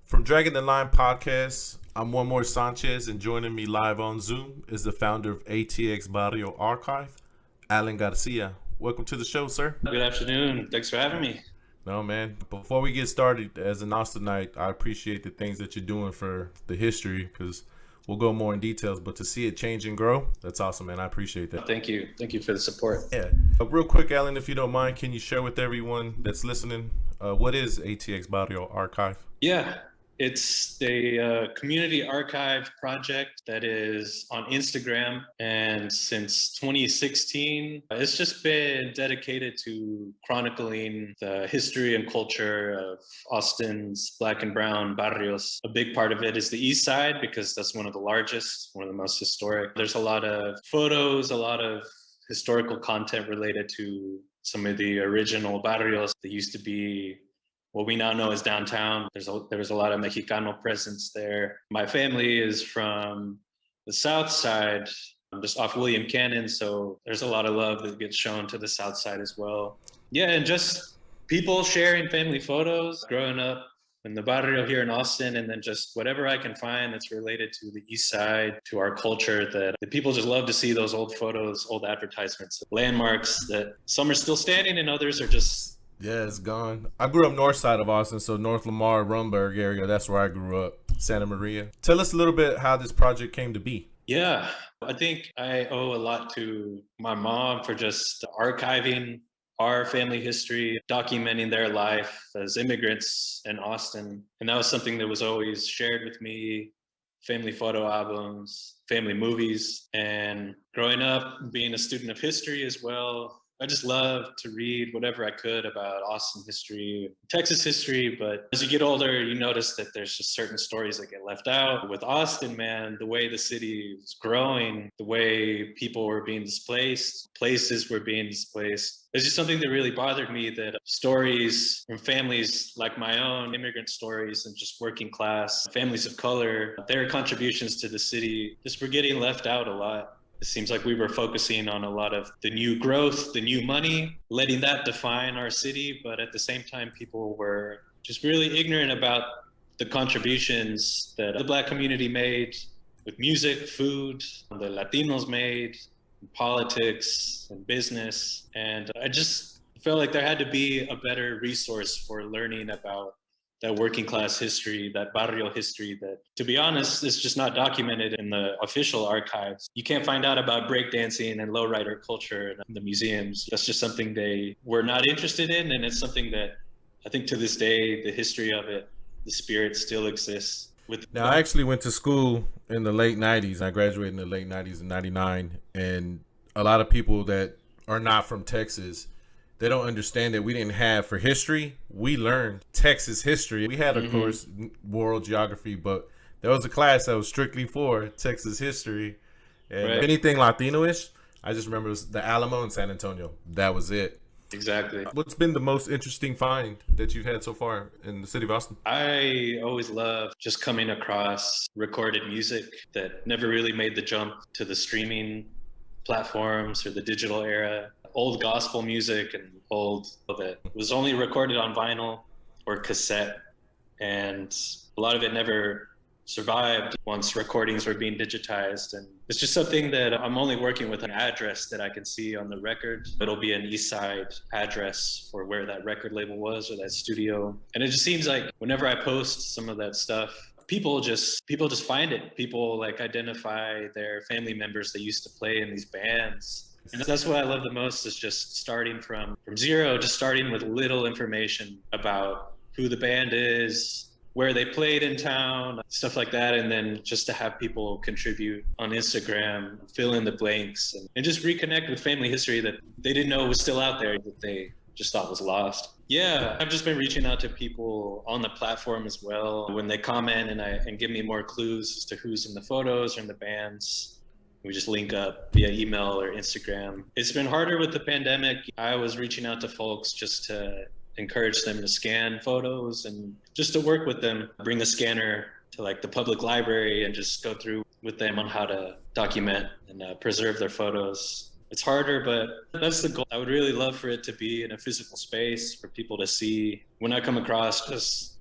From Dragging the Line podcast, I'm One More Sanchez, and joining me live on Zoom is the founder of ATX Barrio Archive, Alan Garcia. Welcome to the show, sir. Good afternoon. Thanks for having me. No, man. Before we get started, as an Austinite, I appreciate the things that you're doing for the history, because we'll go more in details, but to see it change and grow, that's awesome, man. I appreciate that. Thank you. Thank you for the support. Yeah. Real quick, Alan, if you don't mind, can you share with everyone that's listening, what is ATX Barrio Archive? Yeah, it's a community archive project that is on Instagram. And since 2016, it's just been dedicated to chronicling the history and culture of Austin's Black and Brown barrios. A big part of it is the East Side, because that's one of the largest, one of the most historic. There's a lot of photos, a lot of historical content related to some of the original barrios that used to be what we now know as downtown. There was a lot of Mexicano presence there. My family is from the South Side, just off William Cannon, so there's a lot of love that gets shown to the South Side as well. Yeah, and just people sharing family photos, growing up in the barrio here in Austin, and then just whatever I can find that's related to the East Side, to our culture, that the people just love to see those old photos, old advertisements, landmarks that some are still standing and others are just... Yeah, it's gone. I grew up north side of Austin, so North Lamar, Rumberg area. That's where I grew up, Santa Maria. Tell us a little bit how this project came to be. Yeah, I think I owe a lot to my mom for just archiving our family history, documenting their life as immigrants in Austin. And that was something that was always shared with me, family photo albums, family movies. And growing up, being a student of history as well, I just love to read whatever I could about Austin history, Texas history. But as you get older, you notice that there's just certain stories that get left out. With Austin, man, the way the city is growing, the way people were being displaced, places were being displaced. It's just something that really bothered me, that stories from families like my own, immigrant stories, and just working class, families of color, their contributions to the city just were getting left out a lot. It seems like we were focusing on a lot of the new growth, the new money, letting that define our city. But at the same time, people were just really ignorant about the contributions that the Black community made with music, food, the Latinos made, politics and business. And I just felt like there had to be a better resource for learning about that working class history, that barrio history that, to be honest, is just not documented in the official archives. You can't find out about breakdancing and lowrider culture in the museums. That's just something they were not interested in. And it's something that I think to this day, the history of it, the spirit still exists. Now, I actually went to school in the late 90s. I graduated in the late 90s in 99. And a lot of people that are not from Texas, they don't understand that we didn't have, for history, we learned Texas history. We had, of course, world geography, but there was a class that was strictly for Texas history. And anything Latino-ish, I just remember it was the Alamo in San Antonio. That was it. Exactly. What's been the most interesting find that you've had so far in the city of Austin? I always love just coming across recorded music that never really made the jump to the streaming platforms or the digital era. Old gospel music and old that was only recorded on vinyl or cassette, and a lot of it never survived once recordings were being digitized. And it's just something that I'm only working with an address that I can see on the record. It'll be an East Side address for where that record label was or that studio. And it just seems like whenever I post some of that stuff, people just find it. People like identify their family members that used to play in these bands. And that's what I love the most, is just starting from zero, just starting with little information about who the band is, where they played in town, stuff like that. And then just to have people contribute on Instagram, fill in the blanks, and just reconnect with family history that they didn't know was still out there, that they just thought was lost. Yeah, I've just been reaching out to people on the platform as well. When they comment and give me more clues as to who's in the photos or in the bands, we just link up via email or Instagram. It's been harder with the pandemic. I was reaching out to folks just to encourage them to scan photos and just to work with them, bring a scanner to like the public library and just go through with them on how to document and preserve their photos. It's harder, but that's the goal. I would really love for it to be in a physical space for people to see. When I come across just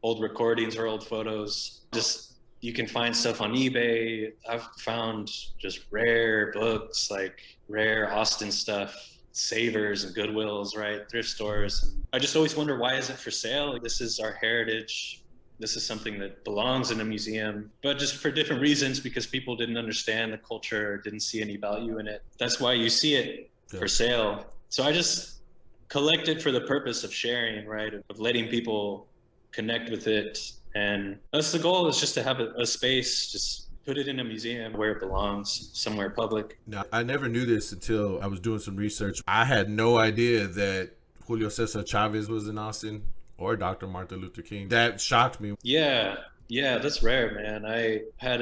old recordings or old photos. Just you can find stuff on eBay. I've found just rare books, like rare Austin stuff, Savers and Goodwills, right? Thrift stores. And I just always wonder, why is it for sale? This is our heritage. This is something that belongs in a museum, but just for different reasons, because people didn't understand the culture, didn't see any value in it. That's why you see it for sale. So I just collect it for the purpose of sharing, right? Of letting people connect with it. And that's the goal, is just to have a space, just put it in a museum where it belongs, somewhere public. Now, I never knew this until I was doing some research. I had no idea that Julio Cesar Chavez was in Austin, or Dr. Martin Luther King. That shocked me. Yeah, that's rare, man. I had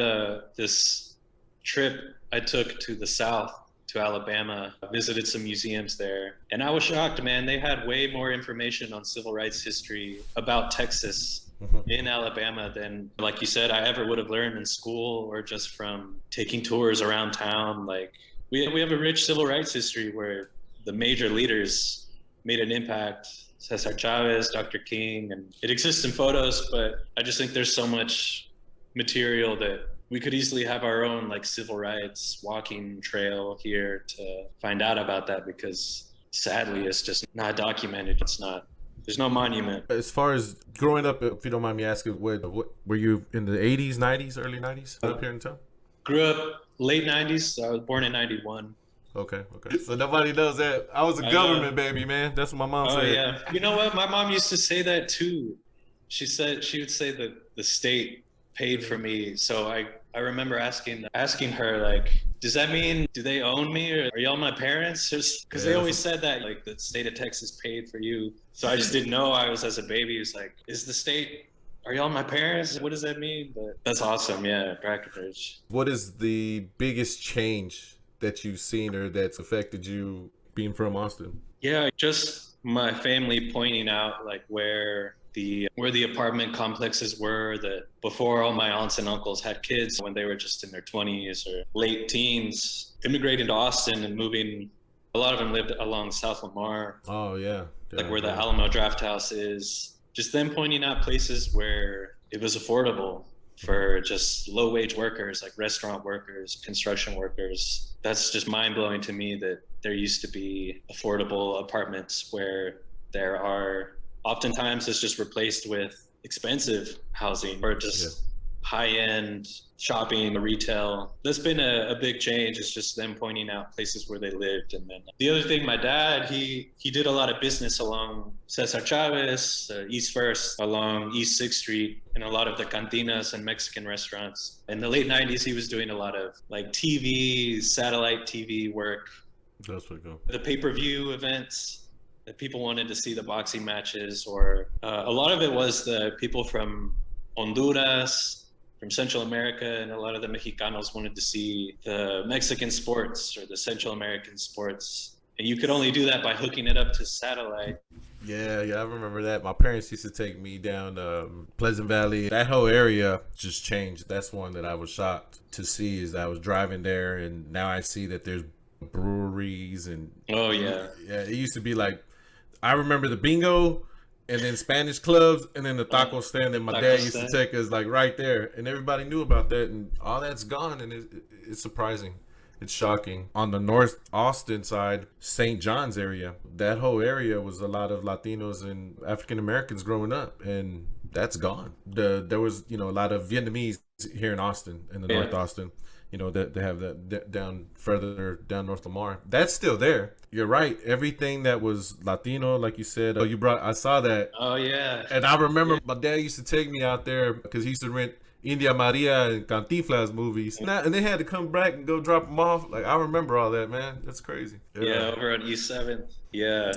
this trip I took to the South, to Alabama, visited some museums there. And I was shocked, man. They had way more information on civil rights history about Texas in Alabama than, like you said, I ever would have learned in school or just from taking tours around town. Like we have a rich civil rights history where the major leaders made an impact. Cesar Chavez, Dr. King, and it exists in photos, but I just think there's so much material that we could easily have our own like civil rights walking trail here to find out about that, because sadly it's just not documented. There's no monument. As far as growing up, if you don't mind me asking, what were you in the 80s, 90s, early 90s up here in town? Grew up late 90s. I was born in 91. Okay. So nobody knows that. I was a government baby, man. That's what my mom said. Oh, yeah. You know what? My mom used to say that too. She would say that the state paid for me. So I remember asking her, like, does that mean, do they own me, or are y'all my parents? Because they always said that, like, the state of Texas paid for you. So I just didn't know. I was, as a baby, it was like, are y'all my parents? What does that mean? But that's awesome. Yeah, Brackenridge. What is the biggest change that you've seen or that's affected you being from Austin? Yeah, just my family pointing out like where the apartment complexes were, that before all my aunts and uncles had kids, when they were just in their 20s or late teens, immigrating to Austin and moving. A lot of them lived along South Lamar. Oh yeah. Like where the Alamo Draft House is. Just them pointing out places where it was affordable for just low wage workers, like restaurant workers, construction workers. That's just mind blowing to me, that there used to be affordable apartments where there are, oftentimes it's just replaced with expensive housing or just high-end shopping, retail. That's been a big change. It's just them pointing out places where they lived. And then the other thing, my dad, he did a lot of business along Cesar Chavez, East First, along East 6th Street, and a lot of the cantinas and Mexican restaurants. In the late 90s, he was doing a lot of like TV, satellite TV work. That's what go. The pay-per-view events that people wanted to see, the boxing matches, or a lot of it was the people from Honduras, from Central America, and a lot of the Mexicanos wanted to see the Mexican sports or the Central American sports. And you could only do that by hooking it up to satellite. Yeah, I remember that. My parents used to take me down Pleasant Valley. That whole area just changed. That's one that I was shocked to see, is that I was driving there, and now I see that there's breweries and... Oh, yeah. Yeah, it used to be like... I remember the bingo, and then Spanish clubs, and then the taco stand that my dad used to take us like right there, and everybody knew about that, and all that's gone, and it's surprising. It's shocking. On the North Austin side, St. John's area, that whole area was a lot of Latinos and African Americans growing up, and that's gone. There was, a lot of Vietnamese here in Austin, in the North Austin. That they have that down further down North Lamar. That's still there. You're right. Everything that was Latino, like you said, I saw that. Oh, yeah. And I remember my dad used to take me out there because he used to rent India Maria and Cantinflas movies. And they had to come back and go drop them off. Like, I remember all that, man. That's crazy. Yeah, over on East 7th. Yeah.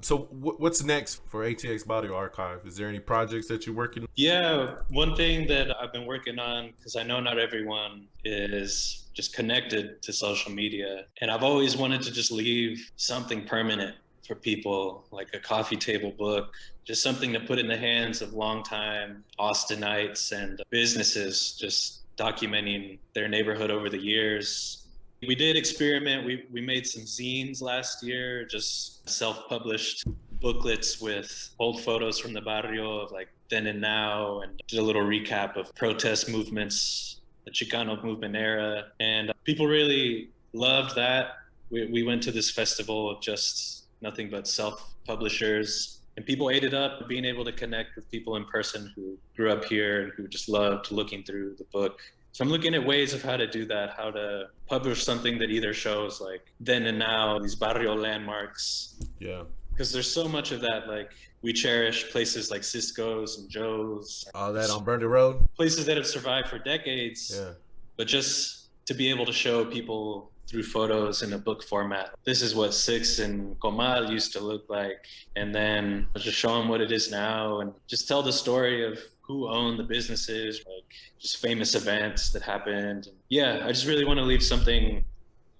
So what's next for ATX Barrio Archive? Is there any projects that you're working on? Yeah, one thing that I've been working on, because I know not everyone is just connected to social media, and I've always wanted to just leave something permanent for people, like a coffee table book, just something to put in the hands of longtime Austinites and businesses, just documenting their neighborhood over the years. We did experiment. We made some zines last year, just self-published booklets with old photos from the barrio of like then and now, and did a little recap of protest movements, the Chicano movement era. And people really loved that. We went to this festival of just nothing but self-publishers, and people ate it up, being able to connect with people in person who grew up here and who just loved looking through the book. So I'm looking at ways of how to do that, how to publish something that either shows like then and now, these barrio landmarks. Yeah. Because there's so much of that, like we cherish places like Cisco's and Joe's. All that on Burndy Road? Places that have survived for decades. Yeah. But just to be able to show people through photos in a book format, this is what Six and Comal used to look like. And then just show them what it is now, and just tell the story of who owned the businesses, like just famous events that happened. Yeah, I just really want to leave something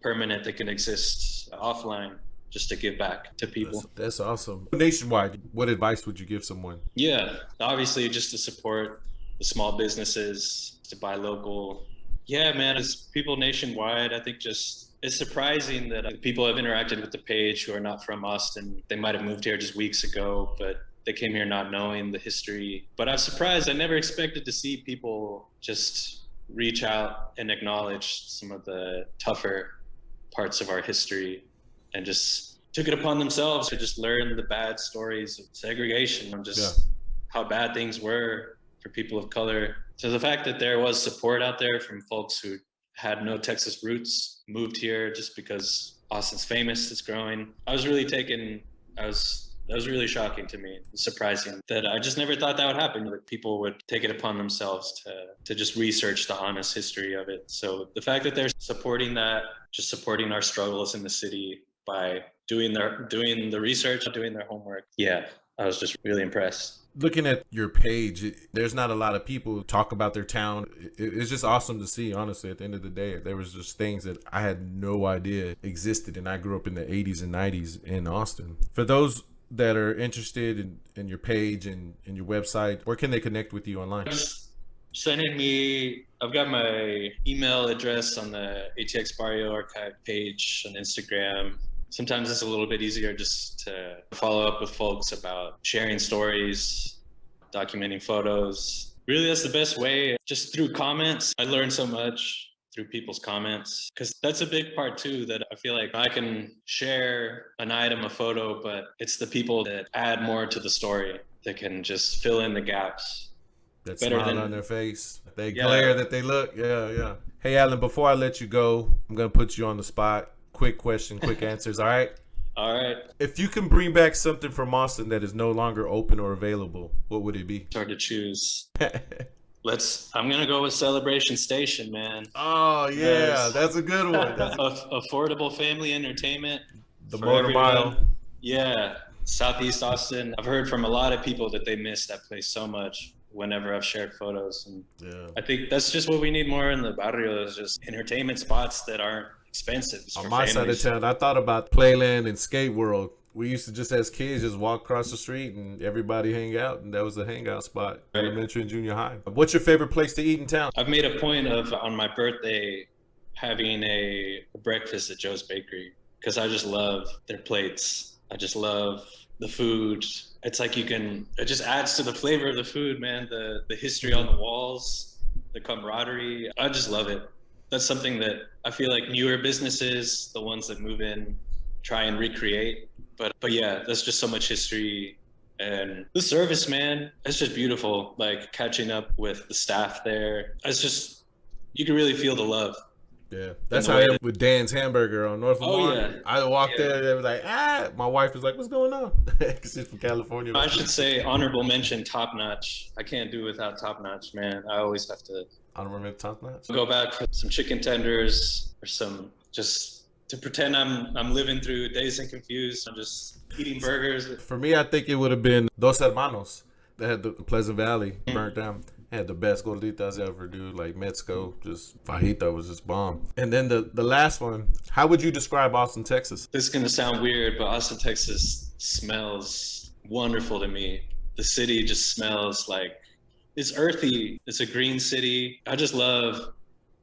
permanent that can exist offline, just to give back to people. That's awesome. Nationwide, what advice would you give someone? Yeah, obviously just to support the small businesses, to buy local. Yeah, man, as people nationwide, I think just it's surprising that people have interacted with the page who are not from Austin. They might have moved here just weeks ago, but they came here not knowing the history. But I'm surprised. I never expected to see people just reach out and acknowledge some of the tougher parts of our history, and just took it upon themselves to just learn the bad stories of segregation and just how bad things were for people of color. So the fact that there was support out there from folks who had no Texas roots, moved here just because Austin's famous, it's growing. I was really taken, that was really shocking to me, surprising, that I just never thought that would happen, that people would take it upon themselves to just research the honest history of it. So the fact that they're supporting that, just supporting our struggles in the city by doing the research, doing their homework. Yeah, I was just really impressed. Looking at your page, there's not a lot of people talk about their town. It's just awesome to see, honestly. At the end of the day, there was just things that I had no idea existed, and I grew up in the 80s and 90s in Austin. For those that are interested in your page and in your website, where can they connect with you online? Just sending me, I've got my email address on the ATX Barrio Archive page on Instagram. Sometimes it's a little bit easier just to follow up with folks about sharing stories, documenting photos. Really, that's the best way, just through comments. I learned so much through people's comments, because that's a big part too, that I feel like I can share an item, a photo, but it's the people that add more to the story that can just fill in the gaps. That smile on their face, they glare that they look. Yeah. Hey, Alan, before I let you go, I'm going to put you on the spot. Quick question, quick answers, all right? All right. If you can bring back something from Austin that is no longer open or available, what would it be? It's hard to choose. I'm going to go with Celebration Station, man. Oh, yeah, that's a good one. Affordable family entertainment. The Motor Mile. Yeah, Southeast Austin. I've heard from a lot of people that they miss that place so much whenever I've shared photos. And I think that's just what we need more in the barrio, is just entertainment spots that aren't expensive. On my side of town, I thought about Playland and Skate World. We used to just, as kids, just walk across the street and everybody hang out, and that was the hangout spot, elementary and junior high. What's your favorite place to eat in town? I've made a point of, on my birthday, having a breakfast at Joe's Bakery, because I just love their plates. I just love the food. It's like it just adds to the flavor of the food, man. The history on the walls, the camaraderie. I just love it. That's something that I feel like newer businesses, the ones that move in, try and recreate. But yeah, that's just so much history. And the service, man, it's just beautiful. Like catching up with the staff there. It's just, you can really feel the love. Yeah, that's how I am with Dan's Hamburger on North Lamar. Yeah. I walked there, they was like, my wife was like, what's going on? Because she's from California. I should say honorable mention, Top Notch. I can't do without Top Notch, man. I always have to. Honorable mention, Top Notch? Go back for some chicken tenders or some, just to pretend I'm living through Dazed and Confused. I'm just eating burgers. For me, I think it would have been Dos Hermanos. They had the Pleasant Valley burnt down. Had the best gorditas ever, dude. Like Metzco, just fajita was just bomb. And then the last one, how would you describe Austin, Texas? This is gonna sound weird, but Austin, Texas smells wonderful to me. The city just smells like, it's earthy. It's a green city. I just love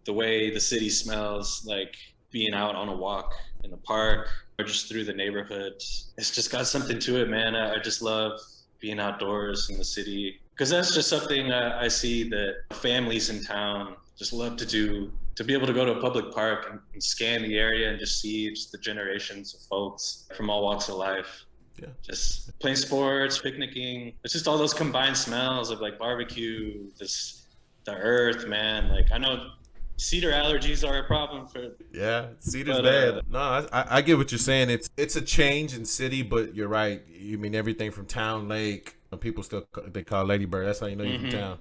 the way the city smells, like being out on a walk in the park. or just through the neighborhoods. It's just got something to it, man. I just love being outdoors in the city, because that's just something I see that families in town just love to do, to be able to go to a public park and scan the area and just see just the generations of folks from all walks of life. Yeah. Just playing sports, picnicking. It's just all those combined smells of like barbecue, this, the earth, man. Like, I know cedar allergies are a problem for. Yeah, cedar's bad. No, I get what you're saying. It's a change in city, but you're right. You mean everything from Town Lake. People still they call Lady Bird. That's how you know you're from town.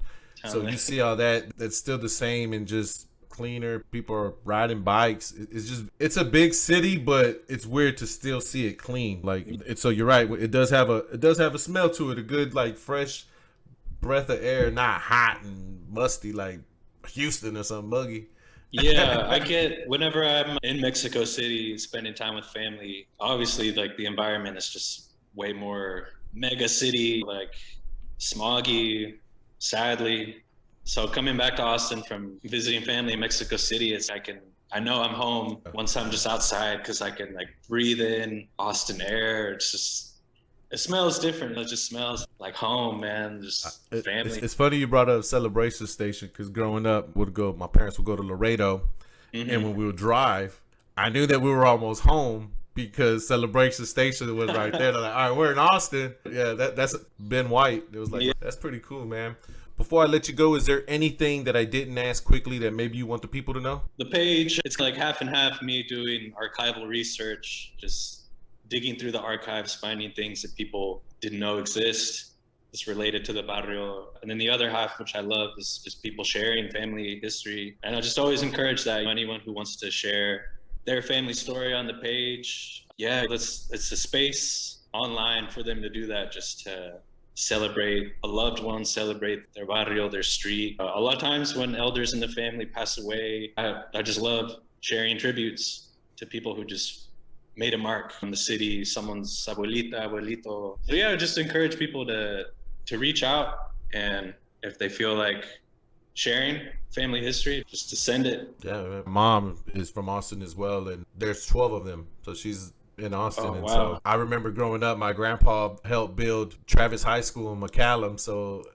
So you see all that. That's still the same and just cleaner. People are riding bikes. It's a big city, but it's weird to still see it clean. Like so you're right. It does have a smell to it. A good like fresh breath of air, not hot and musty like Houston or something muggy. Yeah, I get whenever I'm in Mexico City spending time with family, obviously like the environment is just way more mega city, like smoggy, sadly. So coming back to Austin from visiting family in Mexico City, I know I'm home once I'm just outside, because I can like breathe in Austin air. It smells different. It just smells like home, man. Just family. It's funny you brought up Celebration Station, because growing up, my parents would go to Laredo, and when we would drive, I knew that we were almost home because Celebration Station was right there. They're like, all right, we're in Austin. Yeah, that's Ben White. It was like, That's pretty cool, man. Before I let you go, is there anything that I didn't ask quickly that maybe you want the people to know? The page, it's like half and half me doing archival research, just digging through the archives, finding things that people didn't know exist. It's related to the barrio. And then the other half, which I love, is just people sharing family history. And I just always encourage that anyone who wants to share their family story on the page, it's a space online for them to do that, just to celebrate a loved one, celebrate their barrio, their street. A lot of times when elders in the family pass away, I just love sharing tributes to people who just made a mark in the city, someone's abuelita, abuelito. So yeah, just encourage people to reach out, and if they feel like sharing family history, just to send it. Yeah, mom is from Austin as well, and there's 12 of them, so she's in Austin. Oh, and wow. So I remember growing up, my grandpa helped build Travis High School in McCallum,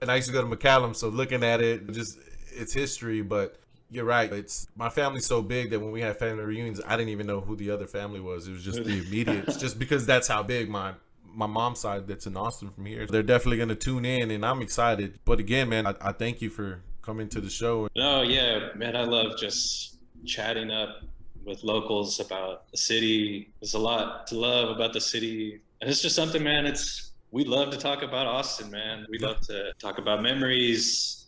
and I used to go to McCallum, so looking at it, it's history. But you're right, my family's so big that when we had family reunions, I didn't even know who the other family was. It was just the immediates, just because that's how big my mom's side that's in Austin from here. They're definitely going to tune in, and I'm excited. But again, man, I thank you for coming to the show. No, yeah, man, I love just chatting up with locals about the city. There's a lot to love about the city, and it's just something, man, we love to talk about Austin, man. We love to talk about memories,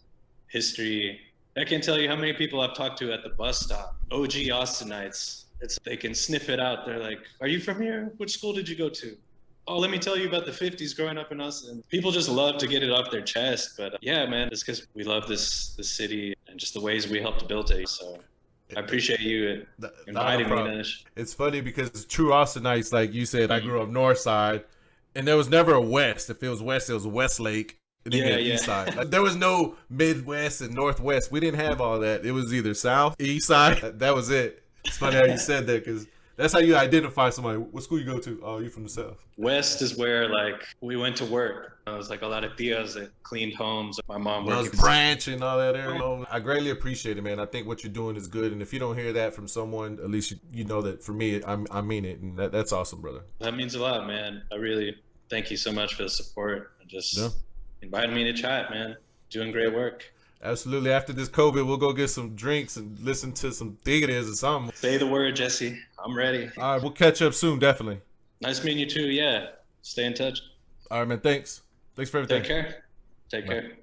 history. I can't tell you how many people I've talked to at the bus stop, OG Austinites. They can sniff it out. They're like, are you from here? Which school did you go to? Oh, let me tell you about the 50s growing up in Austin. People just love to get it off their chest. But yeah, man, it's because we love this city and just the ways we helped to build it. So I appreciate you inviting me to this. It's funny because true Austinites, like you said, I grew up north side, and there was never a west. If it was west, it was Westlake. East side. Like, there was no Midwest and Northwest. We didn't have all that. It was either South, East side. That was it. It's funny how you said that, because that's how you identify somebody. What school you go to? Oh, you're from the South. West is where like we went to work. It was like a lot of tias that cleaned homes. My mom was branch and all that area. I greatly appreciate it, man. I think what you're doing is good, and if you don't hear that from someone, at least you know that for me, I mean it, and that's awesome, brother. That means a lot, man. I really thank you so much for the support and just inviting me to chat, man. Doing great work. Absolutely. After this COVID, we'll go get some drinks and listen to some theaters or something. Say the word, Jesse. I'm ready. All right, we'll catch up soon, definitely. Nice meeting you too. Yeah. Stay in touch. All right, man. Thanks for everything. Take care. Take care.